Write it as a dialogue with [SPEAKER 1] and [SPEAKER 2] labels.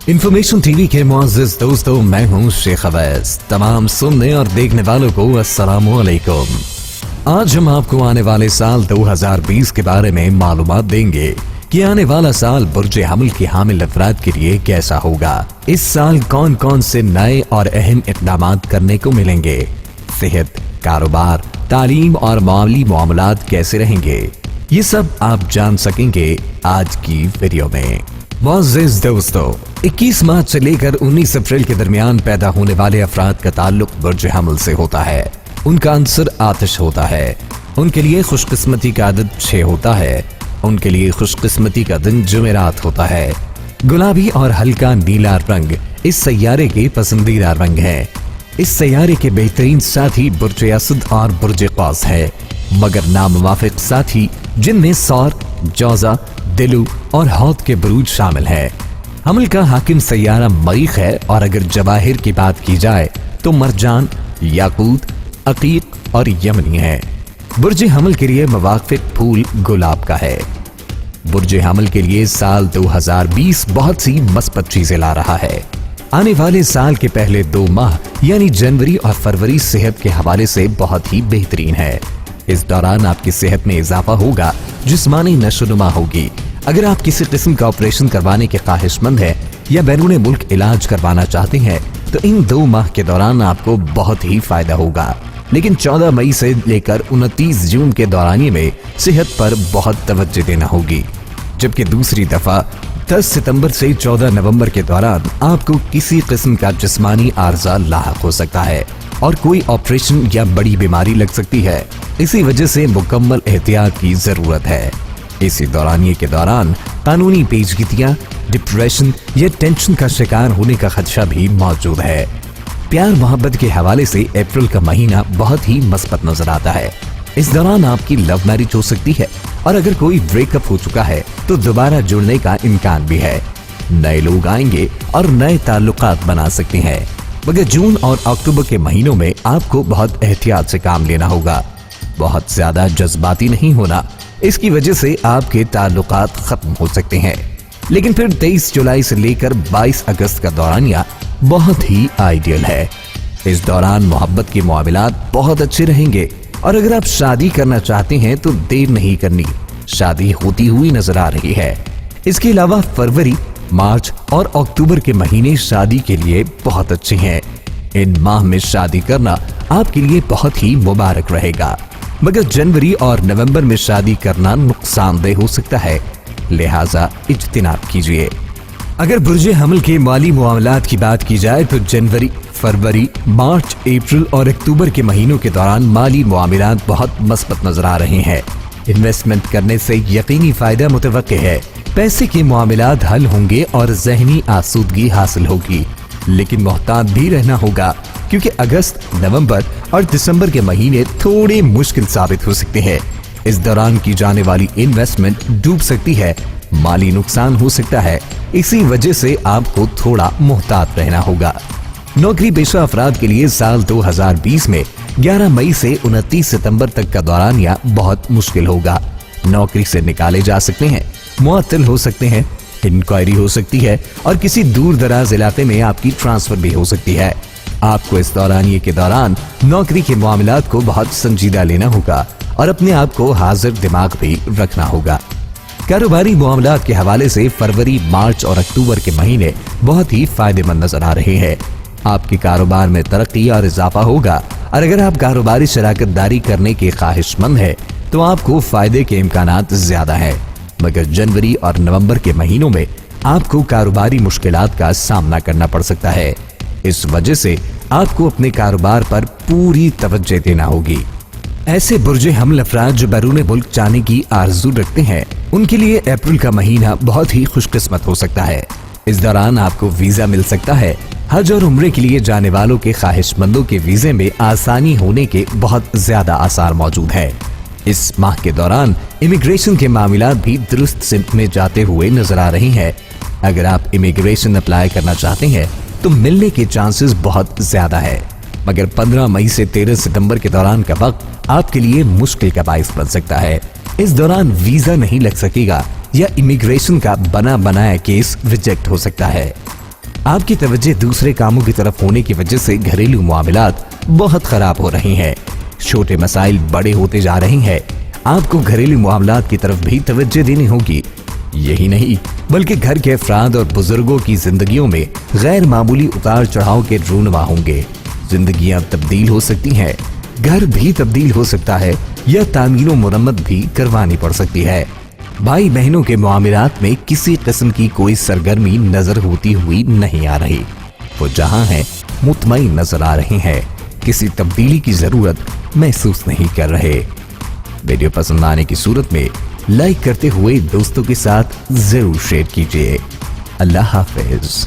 [SPEAKER 1] Information TV के मुअज़्ज़िज़ दोस्तों, मैं हूं शेख अवैस। तमाम सुनने और देखने वालों को अस्सलामु अलैकुम। आज हम आपको आने वाले साल 2020 के बारे में मालूमात देंगे कि आने वाला साल बुर्ज हमल के हामिल अफराद के लिए कैसा होगा। इस साल कौन कौन से नए और अहम इक़दाम करने को मिलेंगे। सेहत, कारोबार, तालीम और मामली मामलात कैसे रहेंगे, ये सब आप जान सकेंगे आज की वीडियो में। मुअज़्ज़िज़ दोस्तों, 21 मार्च से लेकर 19 अप्रैल के दरमियान पैदा होने वाले अफराद का ताल्लुक बुर्ज हमल से होता है। उनका आंसर आतिश होता है। उनके लिए खुशकिस्मती का अदद 6 होता है। उनके लिए खुशकिस्मती का दिन जुमेरात होता है। गुलाबी और हल्का नीला रंग इस सैयारे के पसंदीदा रंग है। इस सैयारे के बेहतरीन साथी बुर्ज असद और बुर्ज क़ौस है, मगर नामुवाफिक साथी जिनमें सौर, जौज़ा, दिलु और हौद के बुरूज शामिल है। हमल का हाकिम सैयारा मरीख है और अगर जवाहिर की बात की जाए तो मरजान, याकूत, अकीक और यमनी है। बुर्ज हमल के लिए मुवाफिक फूल गुलाब का है। बुर्ज हमल के लिए साल 2020 बहुत सी मस्बत चीजें ला रहा है। आने वाले साल के पहले 2 माह यानी जनवरी और फरवरी सेहत के हवाले से बहुत ही बेहतरीन है। इस दौरान आपकी सेहत में इजाफा होगा, जिस्मानी नशोनुमा होगी। अगर आप किसी किस्म का ऑपरेशन करवाने के ख्वाहिशमंद है या बैरून मुल्क इलाज करवाना चाहते हैं तो इन 2 माह के दौरान आपको बहुत ही फायदा होगा। लेकिन 14 मई से लेकर 29 जून के दौरानिए में सेहत पर बहुत तवज्जो देना होगी, जबकि दूसरी दफा 10 सितंबर से 14 नवंबर के दौरान आपको किसी किस्म का जिस्मानी आर्जा लाहक हो सकता है और कोई ऑपरेशन या बड़ी बीमारी लग सकती है। इसी वजह से मुकम्मल एहतियात की जरूरत है। इसी दौरानिए के दौरान कानूनी पेचीदगियां, डिप्रेशन या टेंशन का शिकार होने का खदशा भी मौजूद है। प्यार मोहब्बत के हवाले से अप्रैल का महीना बहुत ही मस्बत नजर आता है। इस दौरान आपकी लव मैरिज हो सकती है और अगर कोई ब्रेकअप हो चुका है तो दोबारा जुड़ने का इम्कान भी है। नए लोग आएंगे और नए ताल्लुकात बना सकते हैं, मगर जून और अक्टूबर के महीनों में आपको बहुत एहतियात से काम लेना होगा। बहुत ज्यादा जज्बाती नहीं होना, इसकी वजह से आपके ताल्लुकात खत्म हो सकते हैं। लेकिन फिर 23 जुलाई से लेकर 22 अगस्त का दौरानिया बहुत ही आइडियल है। इस दौरान मोहब्बत के मामलात बहुत अच्छे रहेंगे और अगर आप शादी करना चाहते हैं तो देर नहीं करनी, शादी होती हुई नजर आ रही है। इसके अलावा फरवरी, मार्च और अक्टूबर के महीने शादी के लिए बहुत अच्छे हैं। इन माह में शादी करना आपके लिए बहुत ही मुबारक रहेगा, मगर जनवरी और नवंबर में शादी करना नुकसानदेह हो सकता है, लिहाजा इज्तिनाब कीजिए। अगर बुर्ज हमल के माली मामलात की बात की जाए तो जनवरी, फरवरी, मार्च, अप्रैल और अक्टूबर के महीनों के दौरान माली मामलात बहुत मस्बत नजर आ रहे हैं। इन्वेस्टमेंट करने से यकीनी फायदा मुतवक्के है। पैसे के मामलात हल होंगे और ज़हनी आसूदगी हासिल होगी, लेकिन मोहतात भी रहना होगा क्योंकि अगस्त, नवंबर और दिसंबर के महीने थोड़े मुश्किल साबित हो सकते हैं। इस दौरान की जाने वाली इन्वेस्टमेंट डूब सकती है, माली नुकसान हो सकता है। इसी वजह से आपको थोड़ा मुहतात रहना होगा। नौकरी पेशा अफराद के लिए साल 2020 में 11 मई से 29 सितंबर तक का दौरानिया बहुत मुश्किल होगा। नौकरी से निकाले जा सकते हैं, मुअत्तल हो सकते हैं, इंक्वायरी हो सकती है और किसी दूर दराज इलाके में आपकी ट्रांसफर भी हो सकती है। आपको इस दौरानिए के दौरान नौकरी के मामलात को बहुत संजीदा लेना होगा और अपने आप को हाजिर दिमाग भी रखना होगा। कारोबारी मामलात के हवाले से फरवरी, मार्च और अक्टूबर के महीने बहुत ही फायदेमंद नजर आ रहे हैं। आपके कारोबार में तरक्की और इजाफा होगा और अगर आप कारोबारी शराकत दारी करने के ख्वाहिशमंद है तो आपको फायदे के इम्कानात ज्यादा है, मगर जनवरी और नवंबर के महीनों में आपको कारोबारी मुश्किलात का सामना करना पड़ सकता है। इस वजह से आपको अपने कारोबार पर पूरी तवज्जो देना होगी। ऐसे बुर्ज हमल अफराद जो बैरून मुल्क जाने की आरज़ू रखते हैं, उनके लिए अप्रैल का महीना बहुत ही खुशकिस्मत हो सकता है। इस दौरान आपको वीजा मिल सकता है। हज और उम्रे के लिए जाने वालों के ख्वाहिशमंदों के वीजे में आसानी होने के बहुत ज्यादा आसार मौजूद है। इस माह के दौरान इमिग्रेशन के मामलात भी दुरुस्त सिमत में जाते हुए नजर आ रही हैं। अगर आप इमिग्रेशन अप्लाई करना चाहते हैं तो मिलने के चांसेस बहुत ज्यादा है, मगर 15 मई से 13 सितंबर के दौरान का वक्त आपके लिए मुश्किल का बाइस बन सकता है। इस दौरान वीजा नहीं लग सकेगा या इमिग्रेशन का बना बनाया केस रिजेक्ट हो सकता है। आपकी तवज्जो दूसरे कामों की तरफ होने की वजह से घरेलू मामलात बहुत खराब हो रही हैं। छोटे मसाइल बड़े होते जा रहे हैं। आपको घरेलू मामलात की तरफ भी तवज्जो देनी होगी। यही नहीं बल्कि घर के अफराद और बुजुर्गों की जिंदगियों में गैर मामूली उतार चढ़ाव के रूनुमा होंगे। जिंदगियां तब्दील हो सकती हैं, घर भी तब्दील हो सकता है या तामीर व मुरम्मत भी करवानी पड़ सकती है। भाई बहनों के मामलात में किसी किस्म की कोई सरगर्मी नजर होती हुई नहीं आ रही। वो जहां हैं मुतमईन नजर आ रहे हैं, किसी तब्दीली की जरूरत महसूस नहीं कर रहे। वीडियो पसंद आने की सूरत में लाइक करते हुए दोस्तों के साथ जरूर शेयर कीजिए। अल्लाह हाफिज।